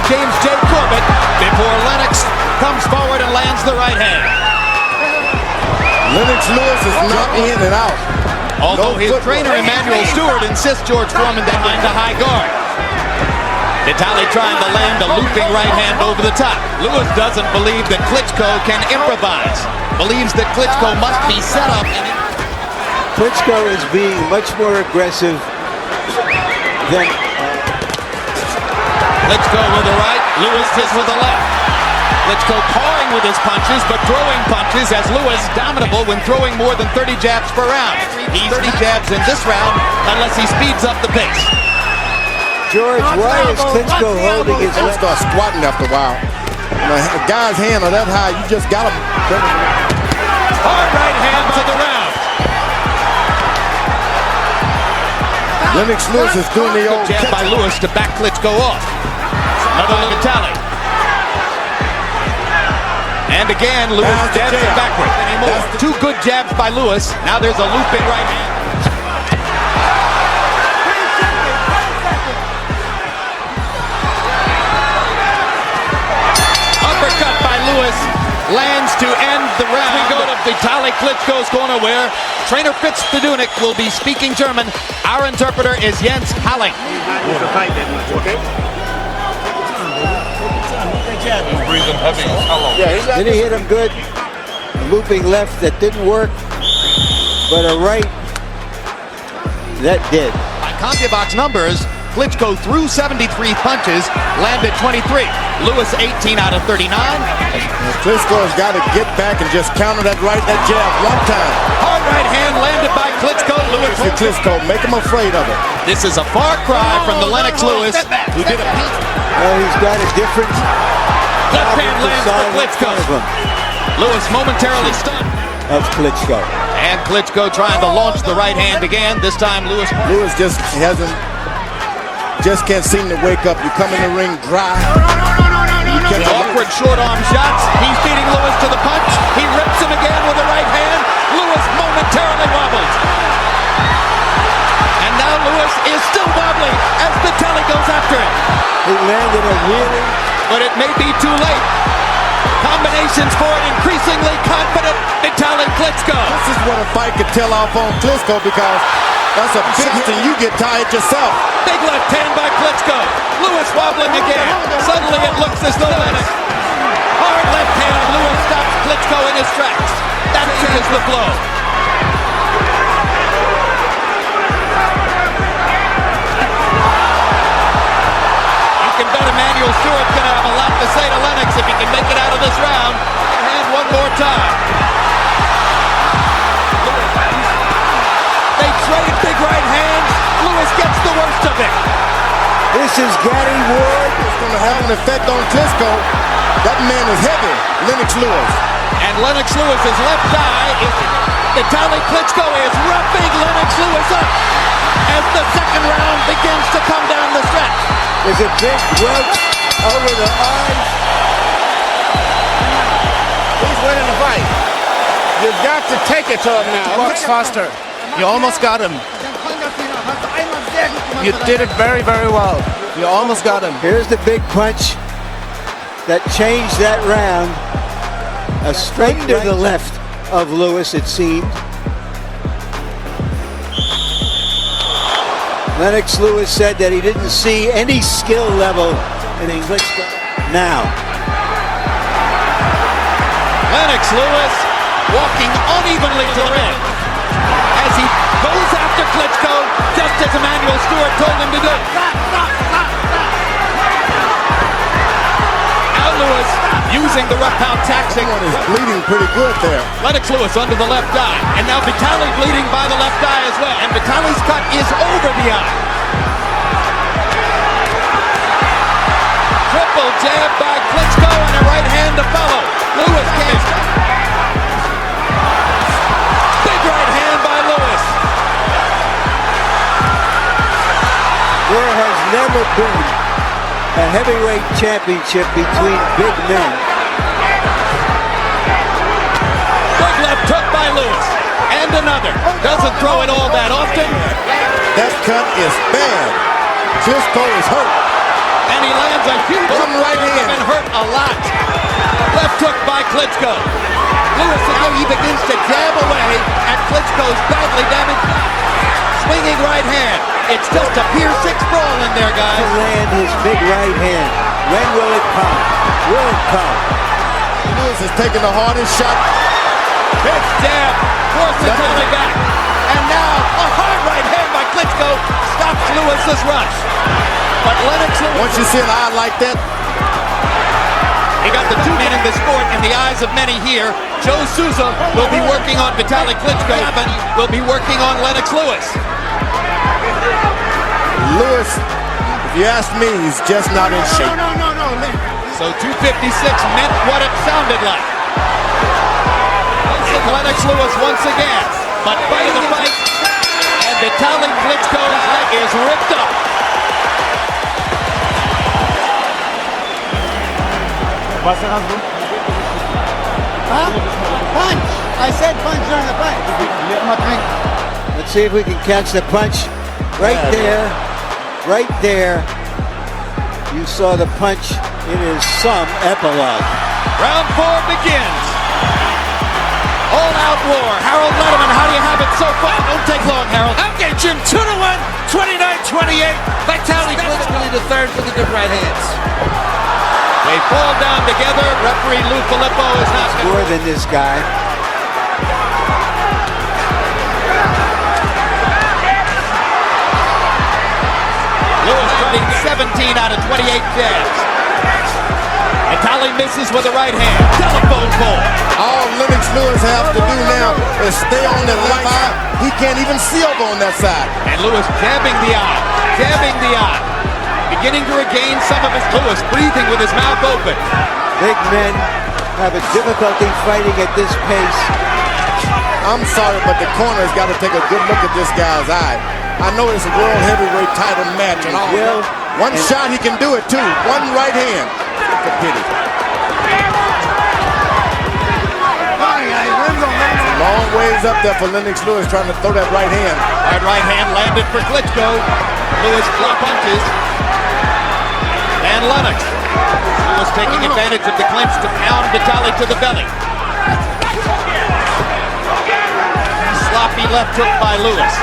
James J. Corbett before Lennox comes forward and lands the right hand. Lennox Lewis is not in and out. Although his trainer Emmanuel Stewart insists George Foreman behind the high guard. Vitali trying to land a looping right hand over the top. Lewis doesn't believe that Klitschko can improvise. Believes that Klitschko must be set up. Klitschko is being much more aggressive than... Klitschko with the right, Lewis hits with the left. Klitschko pawing with his punches, but throwing punches as Lewis dominable when throwing more than 30 jabs per round. He's 30 jabs in this round unless he speeds up the pace. George, why is Klitschko holding his left? Start squatting after a while. The guy's hand are that high, you just got him. Hard right hand to the round. Lennox Lewis is doing the old jab by Lewis to back Klitschko off. Another look at Vitali. And again, Lewis jabs him backward. Two good jabs by Lewis. Now there's a looping right hand. Uppercut by Lewis lands to end the round. We go to Vitali Klitschko's corner where trainer Fitz Dudunik will be speaking German. Our interpreter is Jens Halling. Breathing heavy. Then he hit him good. A looping left that didn't work, but a right that did. By CompuBox numbers, Klitschko threw 73 punches, landed 23. Lewis 18 out of 39. Klitschko's got to get back and just counter that jab one time. Hard right hand landed by Klitschko. Lewis Klitschko, make him afraid of it. This is a far cry from the Lennox Lewis who did a piece. Well, he's got a different left hand lands for Klitschko. Lewis momentarily stunned of Klitschko. And Klitschko trying to launch the right hand again. This time Lewis just can't seem to wake up. You come in the ring dry. Awkward short arm shots. He's beating Lewis to the punch. He rips him again with the right hand. Lewis momentarily wobbles. And now Lewis is still wobbling as Vitali goes after him. He landed a really... But it may be too late. Combinations for an increasingly confident Vitali Klitschko. This is what a fight could tell off on Klitschko because that's a big hit and you get tired yourself. Big left hand by Klitschko. Lewis wobbling again. Suddenly it looks as though Lennox. Hard left hand of Lewis stops Klitschko in his tracks. That is the blow. You can bet Emmanuel Stewart's going to have a lot to say to Lennox if he can make it out of this round. And one more time. They trade big right hands. Lewis gets the worst of it. This is Gary Ward. It's going to have an effect on Klitschko. That man is heavy, Lennox Lewis. And Lennox Lewis's left eye is... Vitali Klitschko is roughing Lennox Lewis up as the second round begins to come down the stretch. There's a big welt over the eyes. He's winning the fight. You've got to take it to him now. Much faster. You almost got him. You did it very, very well. You almost got him. Here's the big punch that changed that round. A straight to the left of Lewis, it seemed. Lennox Lewis said that he didn't see any skill level in Klitschko. Now. Lennox Lewis walking unevenly to the ring as he goes after Klitschko just as Emmanuel Stewart told him to do. Now Lewis using the rough pound taxing. One is bleeding pretty good there. Lennox Lewis under the left eye. And now Vitali bleeding by the left eye as well. And Vitali's cut is over the eye. Triple jab by Klitschko and a right hand to follow. Lewis can't. Big right hand by Lewis. There has never been a heavyweight championship between big men. Big left hook by Lewis. And another. Doesn't throw it all that often. That cut is bad. Klitschko is hurt. And he lands a huge right hand. And hurt a lot. Left hook by Klitschko. Lewis, now he begins to jab away at Klitschko's badly damaged. Swinging right hand. It's just a Pier 6 brawl in there, guys. To land his big right hand. When will it come? Will it come? Lewis is taking the hardest shot. Big jab. Forces Vitali back. And now a hard right hand by Klitschko stops Lewis's rush. But Lennox, Once you see an eye like that, he got the two men in the sport in the eyes of many here. Joe Souza will be working on Vitali Klitschko, but will be working on Lennox Lewis. Lewis, if you ask me, he's just not in shape. So 256 meant what it sounded like. Lennox Lewis once again, but fighting the fight, and Vitali Klitschko's leg is ripped up. Huh? Punch! I said punch during the fight. Let's see if we can catch the punch. Right there. Right there. You saw the punch. It is some epilogue. Round 4 begins. All-out war. Harold Letterman, how do you have it so far? Don't take long, Harold. I'm getting Jim 2-1, 29-28. Vitali Klitschko in the third with the good right hands. They fall down together. Referee Lou Filippo is not More than this guy. Lewis getting 17 out of 28 jabs. Vitali misses with the right hand. Telephone pole. All Lennox Lewis have to do now is stay on the left eye. He can't even see over on that side. And Lewis jabbing the eye. Jabbing the eye. Beginning to regain some of his Lewis, breathing with his mouth open. Big men have a difficulty fighting at this pace. I'm sorry, but the corner's got to take a good look at this guy's eye. I know it's a world heavyweight title match and all. Will, One shot, he can do it too. One right hand. It's a pity. Long ways up there for Lennox Lewis trying to throw that right hand. Hard right hand landed for Klitschko. Lewis punches. And Lennox. Lewis taking advantage of the clinch to pound Vitali to the belly. Sloppy left hook by Lewis.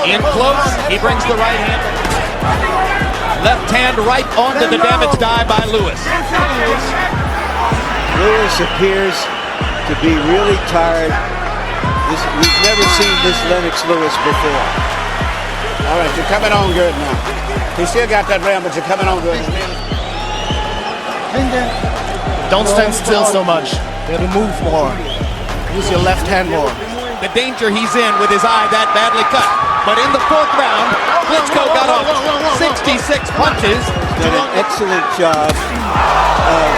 In close, he brings the right hand. Left hand right onto the damaged eye by Lewis. Lewis appears to be really tired. We've never seen this Lennox Lewis before. All right, you're coming on good now. He still got that ram, but you're coming on good. Don't stand still so much. You have to move more. Use your left hand more. The danger he's in with his eye that badly cut. But in the 4th round, Klitschko got off 66 punches. Done an excellent job of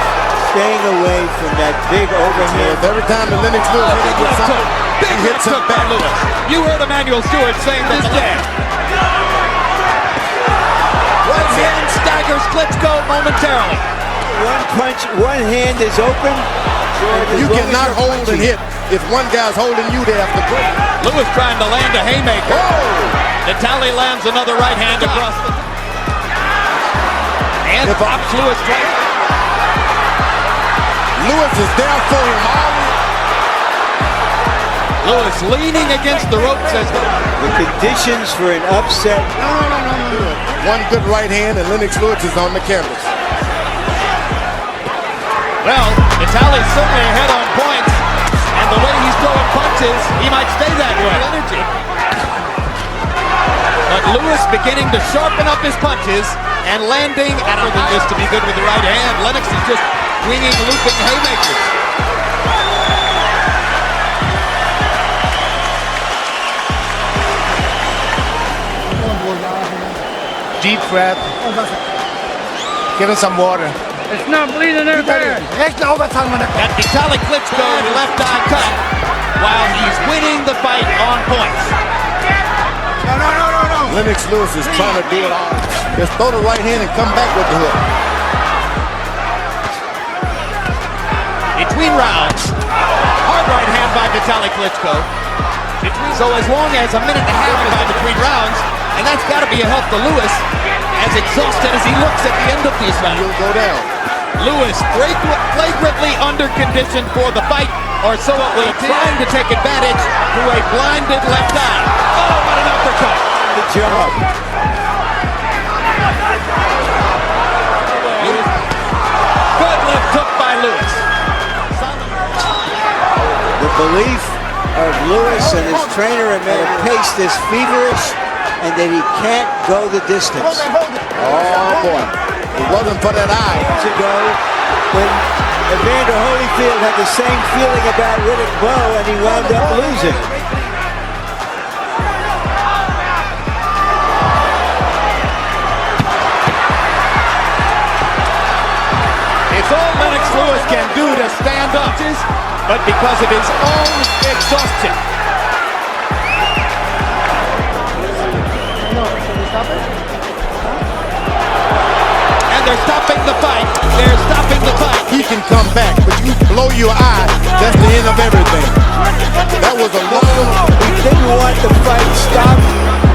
staying away from that big overhand. Every time the Lennox Lewis hits something, Big he hits him by back. Lewis. You heard Emmanuel Stewart saying this jab. Right hand staggers Klitschko momentarily. One punch, one hand is open. You cannot hold and hit. If one guy's holding you, they have to break. Lewis trying to land a haymaker. Vitali lands another right hand across the... And drops Lewis twice. Lewis is there for him all. Lewis leaning against the ropes as The conditions for an upset. One good right hand and Lennox Lewis is on the canvas. well, Vitali's certainly ahead on points. And the way he's throwing punches, he might stay that way. Energy. But Lewis beginning to sharpen up his punches and landing after this to be good with the right hand. Lennox is just winging, looping haymakers. Deep breath. Give him some water. It's not bleeding there, there. Got Vitali Klitschko left eye cut while he's winning the fight on points. Lennox Lewis is trying to do it all. Just throw the right hand and come back with the hook. Between rounds, hard right hand by Vitali Klitschko. So as long as a minute and a half by between rounds, and that's got to be a help to Lewis. as exhausted as he looks at the end of these rounds. He'll go down. Lewis flagrantly under-conditioned for the fight, or so it will appear, trying to take advantage through a blinded left eye. Oh, what an uppercut! Good job. Good left hook by Lewis. The belief of Lewis and his trainer and that pace is feverish and that he can't go the distance. Oh, boy. It wasn't for that eye. Years ago, when Evander Holyfield had the same feeling about Riddick Bowe and he wound up losing. It's all Lennox Lewis can do to stand up, but because of his own exhaustion. And they're stopping the fight. They're stopping the fight. He can come back, but you blow your eye, that's the end of everything. That was a long... He didn't want the fight stopped.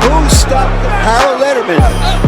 Who stopped Harold Letterman?